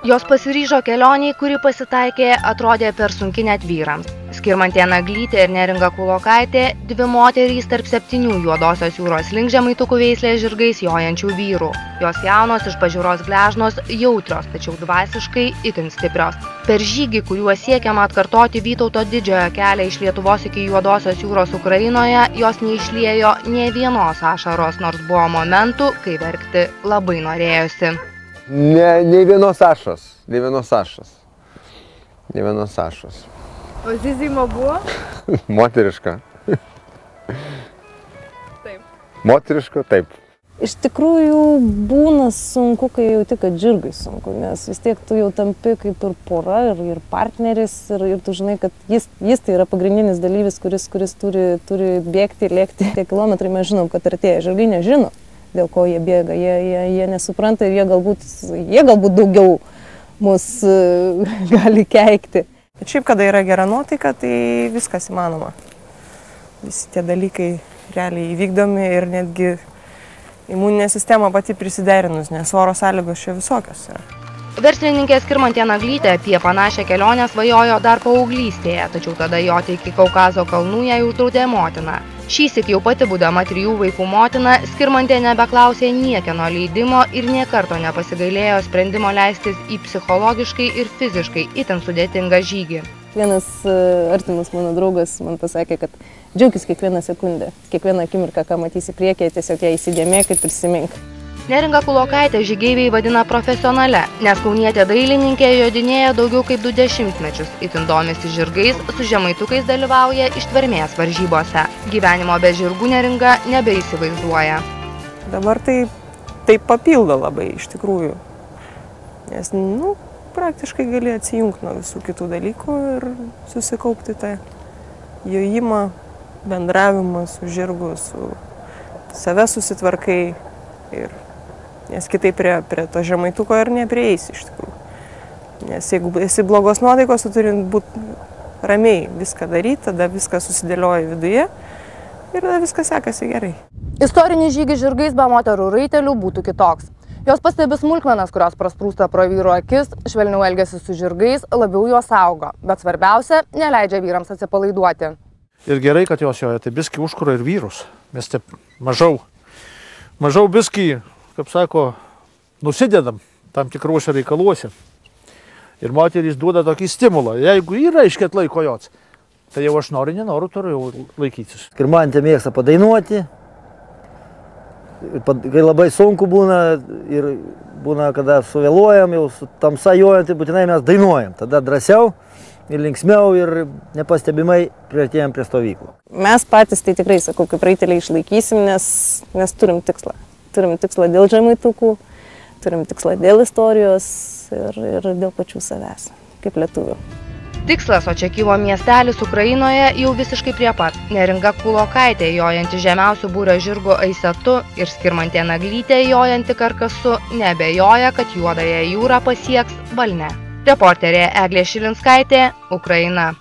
Jos pasiryžo kelioniai, kuri pasitaikė, atrodė per sunki net vyrams. Skirmantė Naglytė ir Neringa Kulokaitė – dvi moterys tarp 7 Juodosios jūros link žemaitukų veislės žirgais jojančių vyrų. Jos jaunos, iš pažiūros gležnos, jautrios, tačiau dvasiškai itin stiprios. Per žygį, kuriuo siekiama atkartoti Vytauto didžiojo kelią iš Lietuvos iki Juodosios jūros Ukrainoje, jos neišliejo nė vienos ašaros, nors buvo momentų, kai verkti labai norėjosi. Nei vienos ašos. O zyzimo buvo? Moteriška. Taip. Moteriška, taip. Iš tikrųjų būna sunku, kai jauti, kad žirgai sunku, nes vis tiek tu jau tampi kaip ir pora, ir partneris, ir tu žinai, kad jis tai yra pagrindinis dalyvis, kuris turi bėgti ir lėkti. Tie kilometrai mes žinom, kad artėja, žirgai nežino, dėl ko jie bėga, jie nesupranta ir jie galbūt daugiau mus gali keikti. Bet šiaip, kada yra gera nuotaika, tai viskas įmanoma. Visi tie dalykai realiai įvykdomi ir netgi imuninė sistema pati prisiderinus, nes oro sąlygos čia visokios yra. Verslininkė Skirmantė Naglytė apie panašią kelionę svajojo dar paauglystėje, tačiau tada joti iki Kaukazo kalnų ją uždraudė motina. Šįsyk jau pati būdama 3 vaikų motina, Skirmantė nebeklausė niekieno leidimo ir nė karto nepasigailėjo sprendimo leistis į psichologiškai ir fiziškai itin sudėtingą žygį. Vienas artimas mano draugas man pasakė, kad džiaukis kiekvieną sekundę, kiekvieną akimirką, ką matysi priekyje, tiesiog ją įsidėmėk ir prisimink. Neringa Kulokaitė žygeiviai vadina profesionale, nes kaunietė dailininkė jodinėja daugiau kaip 2 dešimtmečius, itin domisi žirgais, su žemaitukais dalyvauja ištvermės varžybose. Gyvenimo be žirgų Neringa nebeįsivaizduoja. Dabar tai papildo labai iš tikrųjų, nes praktiškai gali atsijungti nuo visų kitų dalykų ir susikaupti tą jojimą, bendravimą su žirgu, su save susitvarkai nes kitaip prie to žemaituko ir neprieisi iš tikrųjų. Nes jeigu esi blogos nuotaikos, tu turi būti ramiai viską daryti, tada viską susidėlioji viduje ir tada viskas sekasi gerai. Istorinis žygis žirgais be moterų raitelių būtų kitoks. Jos pastebi smulkmenas, kurios prasprūsta pro vyro akis, švelniau elgiasi su žirgais, labiau juos saugo. Bet svarbiausia, neleidžia vyrams atsipalaiduoti. Ir gerai, kad jos joja, tai biski užkuro ir vyrus. Mes taip mažiau biski, kaip sako, nusidedam tam tikruose reikaluose. Ir moterys duoda tokį stimulą. Jeigu yra išket laiko jos, tai jau aš nenoriu, turiu laikytis. Skirmantė mėgsta padainuoti. Kai labai sunku būna ir būna, kada suvėluojam, jau su tamsa jojant, tai būtinai mes dainuojam. Tada drąsiau ir linksmiau ir nepastebimai priartėjom prie stovyklų. Mes patys tai tikrai, sakau, kaip raiteliai išlaikysim, nes turim tikslą. Turim tikslą dėl žemaitukų, turim tikslą dėl istorijos ir dėl pačių savęs, kaip lietuvių. Tikslas Očekyvo miestelis Ukrainoje jau visiškai prie pat. Neringa Kulokaitė jojanti žemiausių būrio žirgų Aisetu ir Skirmantė Naglytė jojanti Karkasu neabejoja, kad Juodąją jūrą pasieks Valne. Reporterė Eglė Šilinskaitė, Ukraina.